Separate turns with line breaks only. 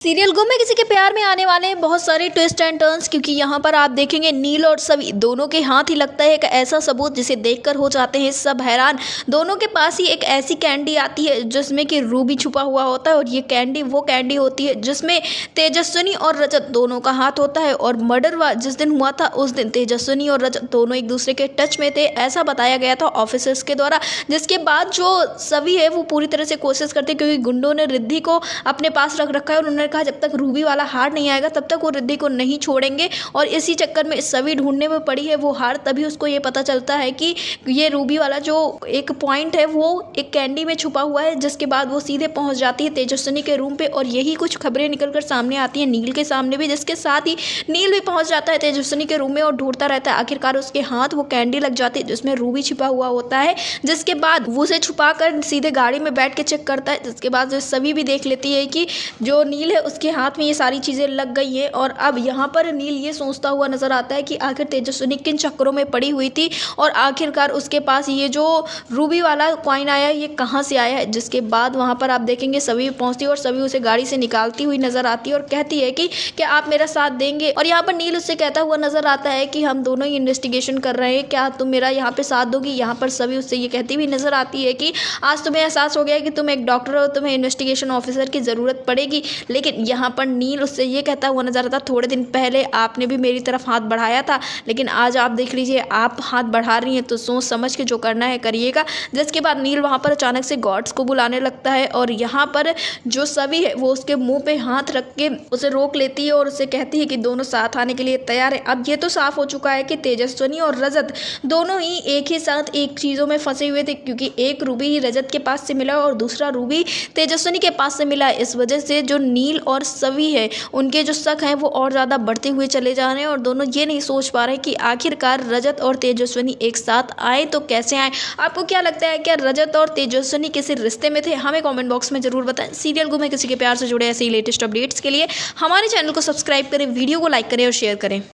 Serial गुम है किसी के प्यार में आने वाले हैं बहुत सारे ट्विस्ट एंड टर्न्स, क्योंकि यहाँ पर आप देखेंगे नील और सभी दोनों के हाथ ही लगता है एक ऐसा सबूत जिसे देखकर हो जाते हैं सब हैरान। दोनों के पास ही एक ऐसी कैंडी आती है जिसमें कि रूबी छुपा हुआ होता है, और ये कैंडी वो कैंडी होती है जिसमें तेजस्विनी और रजत दोनों का हाथ होता है। और मर्डर जिस दिन हुआ था उस दिन तेजस्विनी और रजत दोनों एक दूसरे के टच में थे, ऐसा बताया गया था ऑफिसर्स के द्वारा। जिसके बाद जो सभी है वो पूरी तरह से कोशिश करते, क्योंकि गुंडों ने रिद्धि को अपने पास रख रखा है और उन्होंने कहा जब तक रूबी वाला हार नहीं आएगा तब तक वो रिद्धि को नहीं छोड़ेंगे। और इसी चक्कर में सभी ढूंढने में पड़ी है वो हार। तभी उसको ये पता चलता है कि ये रूबी वाला जो एक पॉइंट है वो एक कैंडी में छुपा हुआ है। जिसके बाद वो सीधे पहुंच जाती है तेजस्विनी के रूम पे, और यही कुछ खबरें निकलकर सामने आती हैं नील के सामने भी, जिसके साथ ही नील भी पहुंच जाता है तेजस्विनी के रूम में और ढूंढता रहता है। आखिरकार उसके हाथ वो कैंडी लग जाती है जिसमें रूबी छिपा हुआ होता है। जिसके बाद वो उसे छुपा कर सीधे गाड़ी में बैठ के चेक करता है। जिसके बाद जो सभी भी देख लेती है कि जो नील है उसके हाथ में ये सारी चीज़ें लग गई हैं। और अब यहाँ पर नील ये सोचता हुआ नजर आता है कि आखिर तेजस्विनी किन चक्करों में पड़ी हुई थी, और आखिरकार उसके पास ये जो रूबी वाला कॉइन आया ये कहाँ से आया है। जिसके बाद वहाँ पर आप देखेंगे सभी पहुँचती है और सभी उसे गाड़ी से निकालती हुई नजर आती है और कहती है कि क्या आप मेरा साथ देंगे। और यहाँ पर नील उससे कहता हुआ नजर आता है कि हम दोनों ही इन्वेस्टिगेशन कर रहे हैं, क्या तुम मेरा यहाँ पे साथ दोगी। यहाँ पर सभी उससे ये कहती हुई नजर आती है कि आज तुम्हें एहसास हो गया कि तुम एक डॉक्टर हो, तुम्हें इन्वेस्टिगेशन ऑफिसर की ज़रूरत पड़ेगी। लेकिन यहाँ पर नील उससे ये कहता हुआ नजर आता, थोड़े दिन पहले आपने भी मेरी तरफ हाथ बढ़ाया था, लेकिन आज आप देख लीजिए आप हाथ बढ़ा रही हैं, तो सोच समझ के जो करना है करिएगा। जिसके बाद नील वहाँ पर अचानक से गॉड्स को बुलाने लगता है, और यहाँ पर जो सभी है वो उसके मुंह पे हाथ रख के उसे रोक लेती है और उसे कहती है कि दोनों साथ आने के लिए तैयार है। अब ये तो साफ हो चुका है कि तेजस्विनी और रजत दोनों ही एक ही साथ एक चीज़ों में फंसे हुए थे, क्योंकि एक रूबी ही रजत के पास से मिला और दूसरा रूबी तेजस्विनी के पास से मिला। इस वजह से जो नील और सभी है उनके जो शक हैं वो और ज़्यादा बढ़ते हुए चले जा रहे हैं, और दोनों ये नहीं सोच पा रहे कि आखिरकार रजत और तेजस्विनी एक साथ आए तो कैसे आए। आपको क्या लगता है, क्या रजत और तेजस्विनी किसी रिश्ते में थे? हमें कमेंट बॉक्स में जरूर बताएं। सीरियल गुम है किसी के प्यार से जुड़े ऐसे ही लेटेस्ट अपडेट्स के लिए हमारे चैनल को सब्सक्राइब करें, वीडियो को लाइक करें और शेयर करें।